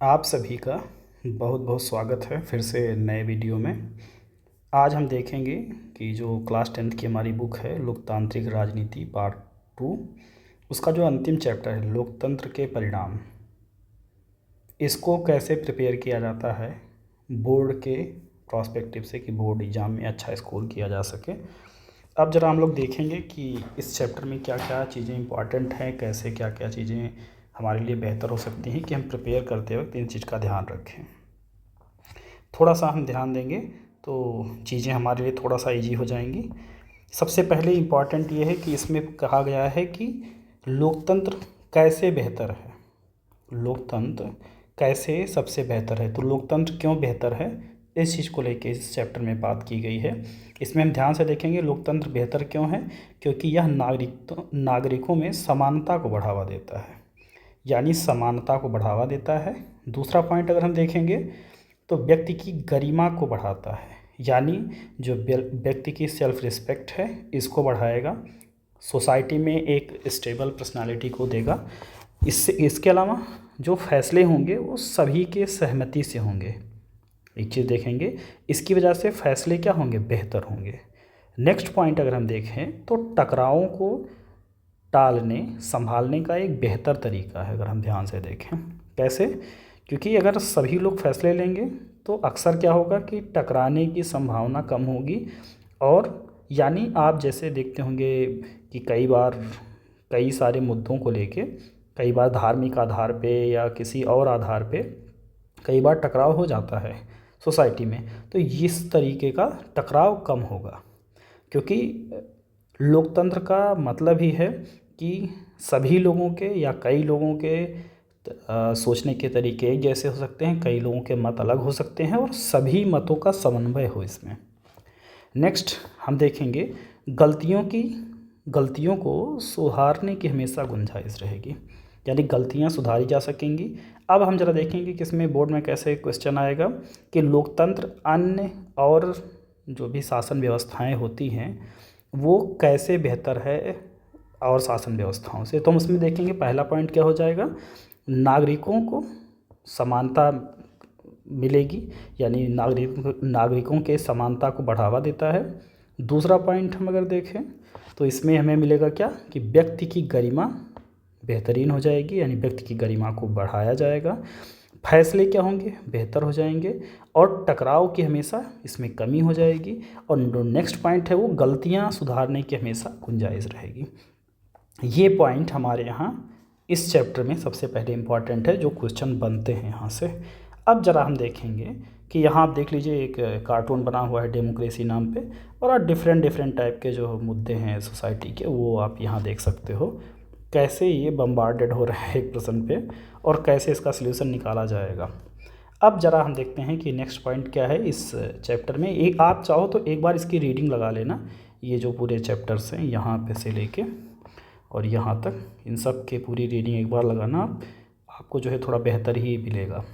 आप सभी का बहुत बहुत स्वागत है फिर से नए वीडियो में। आज हम देखेंगे कि जो क्लास 10th की हमारी बुक है लोकतांत्रिक राजनीति पार्ट 2, उसका जो अंतिम चैप्टर है लोकतंत्र के परिणाम, इसको कैसे प्रिपेयर किया जाता है बोर्ड के प्रोस्पेक्टिव से कि बोर्ड एग्ज़ाम में अच्छा स्कोर किया जा सके। अब ज़रा हम लोग देखेंगे कि इस चैप्टर में क्या क्या चीज़ें इंपॉर्टेंट हैं, कैसे क्या क्या चीज़ें हमारे लिए बेहतर हो सकती हैं कि हम प्रिपेयर करते वक्त इन चीज़ का ध्यान रखें। थोड़ा सा हम ध्यान देंगे तो चीज़ें हमारे लिए थोड़ा सा इजी हो जाएंगी। सबसे पहले इम्पॉर्टेंट ये है कि इसमें कहा गया है कि लोकतंत्र कैसे बेहतर है, लोकतंत्र कैसे सबसे बेहतर है। तो लोकतंत्र क्यों बेहतर है, इस चीज़ को लेके इस चैप्टर में बात की गई है। इसमें हम ध्यान से देखेंगे लोकतंत्र बेहतर क्यों है, क्योंकि यह नागरिकों में समानता को बढ़ावा देता है, यानी समानता को बढ़ावा देता है। दूसरा पॉइंट अगर हम देखेंगे तो व्यक्ति की गरिमा को बढ़ाता है, यानी जो व्यक्ति की सेल्फ रिस्पेक्ट है इसको बढ़ाएगा, सोसाइटी में एक स्टेबल पर्सनालिटी को देगा। इसके अलावा जो फैसले होंगे वो सभी के सहमति से होंगे। एक चीज़ देखेंगे, इसकी वजह से फैसले क्या होंगे, बेहतर होंगे। नेक्स्ट पॉइंट अगर हम देखें तो टकरावों को टालने संभालने का एक बेहतर तरीका है। अगर हम ध्यान से देखें कैसे, क्योंकि अगर सभी लोग फैसले लेंगे तो अक्सर क्या होगा कि टकराने की संभावना कम होगी। और यानी आप जैसे देखते होंगे कि कई बार कई सारे मुद्दों को लेके, कई बार धार्मिक आधार पे या किसी और आधार पे कई बार टकराव हो जाता है सोसाइटी में, तो इस तरीके का टकराव कम होगा। क्योंकि लोकतंत्र का मतलब ही है कि सभी लोगों के या कई लोगों के सोचने के तरीके एक जैसे हो सकते हैं, कई लोगों के मत अलग हो सकते हैं और सभी मतों का समन्वय हो इसमें। नेक्स्ट हम देखेंगे गलतियों को सुधारने की हमेशा गुंजाइश रहेगी, यानी गलतियां सुधारी जा सकेंगी। अब हम जरा देखेंगे कि इसमें बोर्ड में कैसे क्वेश्चन आएगा कि लोकतंत्र अन्य और जो भी शासन व्यवस्थाएं होती हैं वो कैसे बेहतर है और शासन व्यवस्थाओं से। तो हम उसमें देखेंगे पहला पॉइंट क्या हो जाएगा, नागरिकों को समानता मिलेगी, यानी नागरिकों के समानता को बढ़ावा देता है। दूसरा पॉइंट हम अगर देखें तो इसमें हमें मिलेगा क्या कि व्यक्ति की गरिमा बेहतरीन हो जाएगी, यानी व्यक्ति की गरिमा को बढ़ाया जाएगा। फैसले क्या होंगे, बेहतर हो जाएंगे और टकराव की हमेशा इसमें कमी हो जाएगी। और जो नेक्स्ट पॉइंट है वो गलतियां सुधारने की हमेशा गुंजाइश रहेगी। ये पॉइंट हमारे यहाँ इस चैप्टर में सबसे पहले इम्पॉर्टेंट है, जो क्वेश्चन बनते हैं यहाँ से। अब ज़रा हम देखेंगे कि यहाँ आप देख लीजिए एक कार्टून बना हुआ है डेमोक्रेसी नाम पे, और डिफरेंट टाइप के जो मुद्दे हैं सोसाइटी के वो आप यहाँ देख सकते हो, कैसे ये बम्बार्डेड हो रहा है एक प्रश्न पे और कैसे इसका सल्यूशन निकाला जाएगा। अब ज़रा हम देखते हैं कि नेक्स्ट पॉइंट क्या है इस चैप्टर में। एक आप चाहो तो एक बार इसकी रीडिंग लगा लेना, ये जो पूरे चैप्टर्स हैं यहाँ पे से लेके और यहाँ तक, इन सब के पूरी रीडिंग एक बार लगाना, आपको जो है थोड़ा बेहतर ही मिलेगा।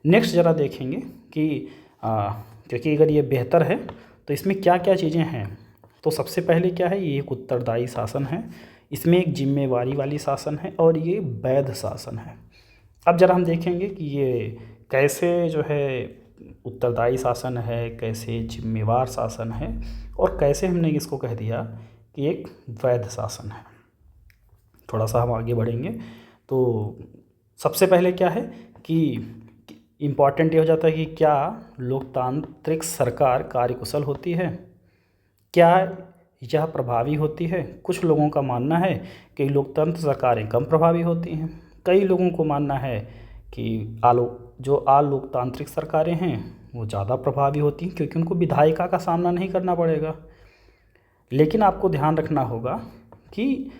नेक्स्ट ज़रा देखेंगे कि क्योंकि अगर ये बेहतर है तो इसमें क्या क्या चीज़ें हैं। तो सबसे पहले क्या है, ये एक उत्तरदायी शासन है, इसमें एक जिम्मेवारी वाली शासन है और ये वैध शासन है। अब ज़रा हम देखेंगे कि ये कैसे जो है उत्तरदायी शासन है, कैसे जिम्मेवार शासन है और कैसे हमने इसको कह दिया कि एक वैध शासन है। थोड़ा सा हम आगे बढ़ेंगे तो सबसे पहले क्या है कि इम्पॉर्टेंट ये हो जाता है कि क्या लोकतांत्रिक सरकार कार्यकुशल होती है, क्या यह प्रभावी होती है। कुछ लोगों का मानना है कि लोकतंत्र सरकारें कम प्रभावी होती हैं, कई लोगों को मानना है कि जो अलोकतांत्रिक सरकारें हैं वो ज़्यादा प्रभावी होती हैं क्योंकि उनको विधायिका का सामना नहीं करना पड़ेगा। लेकिन आपको ध्यान रखना होगा कि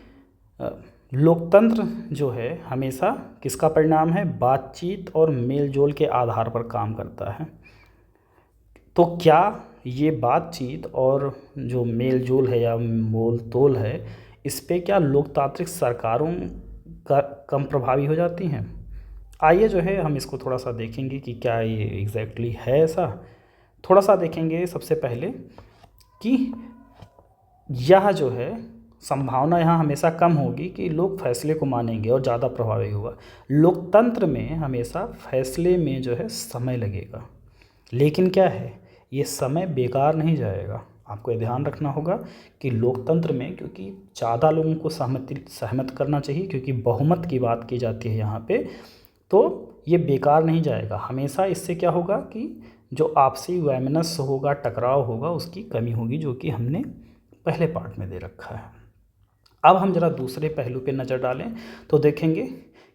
लोकतंत्र जो है हमेशा किसका परिणाम है, बातचीत और मेलजोल के आधार पर काम करता है। तो क्या ये बातचीत और जो मेलजोल है या मोल तोल है, इस पे क्या लोकतांत्रिक सरकारों का कम प्रभावी हो जाती हैं। आइए जो है हम इसको थोड़ा सा देखेंगे कि क्या ये एग्जैक्टली है ऐसा। थोड़ा सा देखेंगे सबसे पहले कि यह जो है संभावना यहाँ हमेशा कम होगी कि लोग फैसले को मानेंगे और ज़्यादा प्रभावी होगा। लोकतंत्र में हमेशा फैसले में जो है समय लगेगा, लेकिन क्या है, ये समय बेकार नहीं जाएगा। आपको ये ध्यान रखना होगा कि लोकतंत्र में क्योंकि ज़्यादा लोगों को सहमत करना चाहिए, क्योंकि बहुमत की बात की जाती है यहाँ पे, तो ये बेकार नहीं जाएगा। हमेशा इससे क्या होगा कि जो आपसी वैमनस्य होगा, टकराव होगा, उसकी कमी होगी, जो कि हमने पहले पार्ट में दे रखा है। अब हम ज़रा दूसरे पहलू पे नज़र डालें तो देखेंगे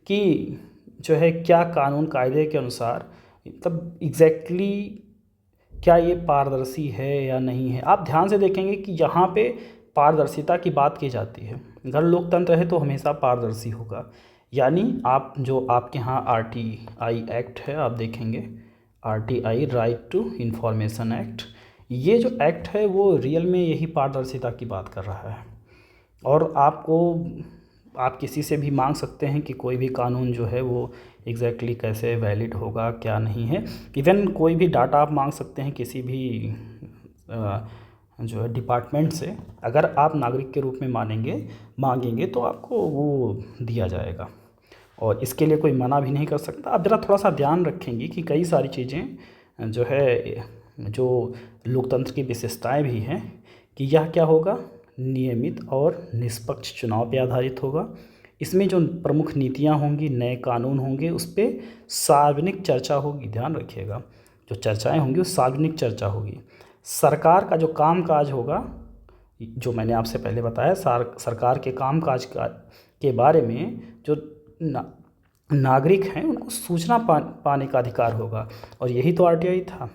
कि जो है क्या कानून कायदे के अनुसार तब एग्जैक्टली क्या ये पारदर्शी है या नहीं है। आप ध्यान से देखेंगे कि यहाँ पे पारदर्शिता की बात की जाती है। अगर लोकतंत्र है तो हमेशा पारदर्शी होगा, यानी आप जो आपके यहाँ RTI एक्ट है, आप देखेंगे RTI right to information act, ये जो एक्ट है वो रियल में यही पारदर्शिता की बात कर रहा है। और आप किसी से भी मांग सकते हैं कि कोई भी कानून जो है वो एग्जैक्टली कैसे वैलिड होगा, क्या नहीं है। इवन कोई भी डाटा आप मांग सकते हैं किसी भी जो है डिपार्टमेंट से, अगर आप नागरिक के रूप में मांगेंगे तो आपको वो दिया जाएगा, और इसके लिए कोई मना भी नहीं कर सकता। आप ज़रा थोड़ा सा ध्यान रखेंगे कि कई सारी चीज़ें जो है, जो लोकतंत्र की विशेषताएं भी हैं, कि यह क्या होगा, नियमित और निष्पक्ष चुनाव पे आधारित होगा। इसमें जो प्रमुख नीतियां होंगी, नए कानून होंगे, उस पर सार्वजनिक चर्चा होगी। ध्यान रखिएगा, जो चर्चाएं होंगी वो सार्वजनिक चर्चा होगी। सरकार का जो कामकाज होगा, जो मैंने आपसे पहले बताया, सरकार के कामकाज के बारे में जो नागरिक हैं उनको सूचना पाने का अधिकार होगा। और यही तो RTI था,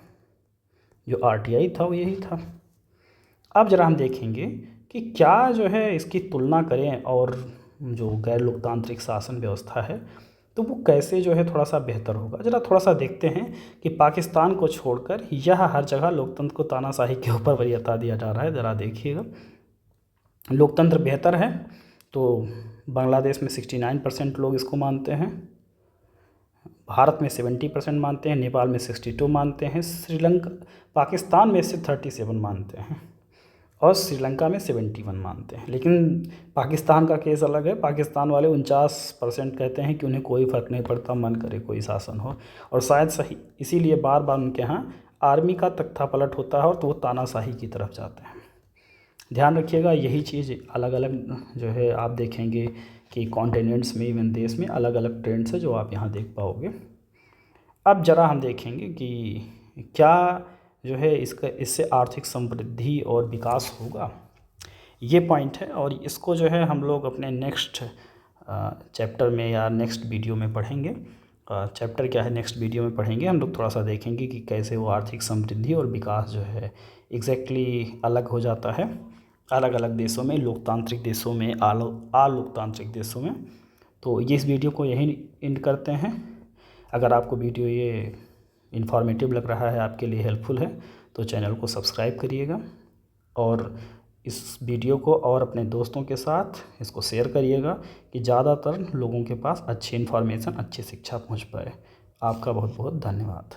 जो RTI था वो यही था। अब ज़रा हम देखेंगे कि क्या जो है इसकी तुलना करें और जो गैर लोकतांत्रिक शासन व्यवस्था है तो वो कैसे जो है थोड़ा सा बेहतर होगा। ज़रा थोड़ा सा देखते हैं कि पाकिस्तान को छोड़कर यह हर जगह लोकतंत्र को तानाशाही के ऊपर वरीयता दिया जा रहा है। ज़रा देखिएगा, लोकतंत्र बेहतर है तो बांग्लादेश में 69% लोग इसको मानते हैं, भारत में 70% मानते हैं, नेपाल में 62 मानते हैं, पाकिस्तान में से 37 मानते हैं और श्रीलंका में 71 मानते हैं। लेकिन पाकिस्तान का केस अलग है। पाकिस्तान वाले 49% कहते हैं कि उन्हें कोई फ़र्क नहीं पड़ता, मन करे कोई शासन हो, और शायद सही इसीलिए बार बार उनके यहाँ आर्मी का तख्तापलट होता है और तो वो तानाशाही की तरफ जाते हैं। ध्यान रखिएगा, यही चीज़ अलग अलग जो है आप देखेंगे कि कॉन्टिनेंट्स में, इवन देश में अलग अलग ट्रेंड्स है जो आप यहाँ देख पाओगे। अब ज़रा हम देखेंगे कि क्या जो है इससे आर्थिक समृद्धि और विकास होगा, ये पॉइंट है। और इसको जो है हम लोग अपने नेक्स्ट चैप्टर में या नेक्स्ट वीडियो में पढ़ेंगे। चैप्टर क्या है, नेक्स्ट वीडियो में पढ़ेंगे। हम लोग थोड़ा सा देखेंगे कि कैसे वो आर्थिक समृद्धि और विकास जो है एग्जैक्टली अलग हो जाता है अलग अलग देशों में, लोकतांत्रिक देशों में, अलोकतांत्रिक देशों में। तो ये इस वीडियो को यहीं एंड करते हैं। अगर आपको वीडियो ये इन्फॉर्मेटिव लग रहा है, आपके लिए हेल्पफुल है, तो चैनल को सब्सक्राइब करिएगा और इस वीडियो को और अपने दोस्तों के साथ इसको शेयर करिएगा कि ज़्यादातर लोगों के पास अच्छी इन्फॉर्मेशन, अच्छी शिक्षा पहुंच पाए। आपका बहुत बहुत धन्यवाद।